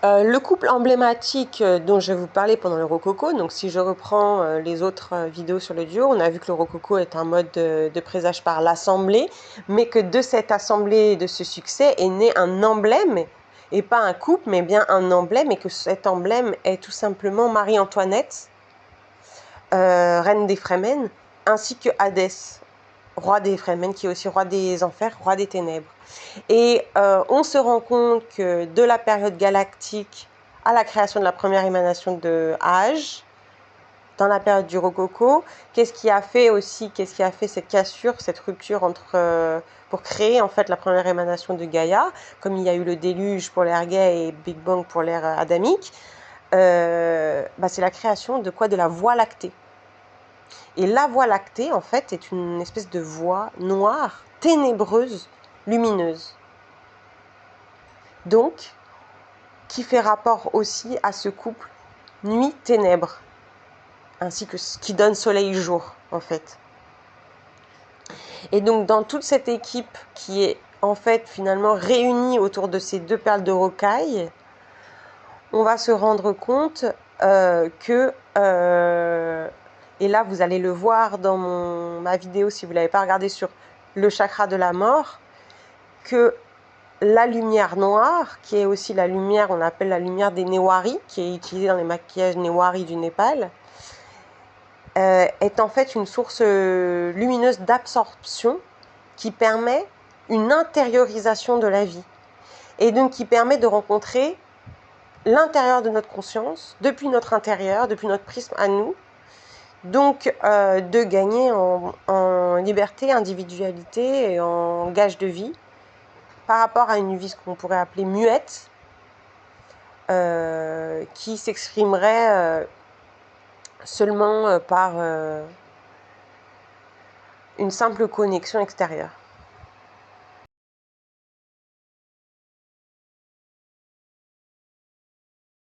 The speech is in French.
Le couple emblématique dont je vais vous parler pendant le rococo, donc si je reprends les autres vidéos sur le duo, on a vu que le rococo est un mode de présage par l'assemblée, mais que de cette assemblée et de ce succès est né un emblème, et pas un couple, mais bien un emblème, et que cet emblème est tout simplement Marie-Antoinette, reine des Fremen, ainsi que Hadès, roi des Fremen, qui est aussi roi des enfers, roi des ténèbres. Et on se rend compte que de la période galactique à la création de la première émanation de Age, dans la période du Rococo, qu'est-ce qui a fait cette cassure, cette rupture pour créer en fait la première émanation de Gaïa, comme il y a eu le déluge pour l'ère gay et Big Bang pour l'ère adamique, c'est la création de quoi? De la Voie lactée. Et la Voie lactée, en fait, est une espèce de voie noire, ténébreuse, lumineuse. Donc, qui fait rapport aussi à ce couple nuit-ténèbres, ainsi que ce qui donne soleil-jour, en fait. Et donc, dans toute cette équipe qui est, en fait, finalement réunie autour de ces deux perles de rocaille, on va se rendre compte et là, vous allez le voir dans ma vidéo, si vous ne l'avez pas regardé, sur le chakra de la mort, que la lumière noire, qui est aussi la lumière, on appelle la lumière des Newari, qui est utilisée dans les maquillages Newari du Népal, est en fait une source lumineuse d'absorption qui permet une intériorisation de la vie. Et donc qui permet de rencontrer l'intérieur de notre conscience, depuis notre intérieur, depuis notre prisme à nous, donc de gagner en liberté, individualité et en gage de vie, par rapport à une vie ce qu'on pourrait appeler muette, qui s'exprimerait seulement par une simple connexion extérieure.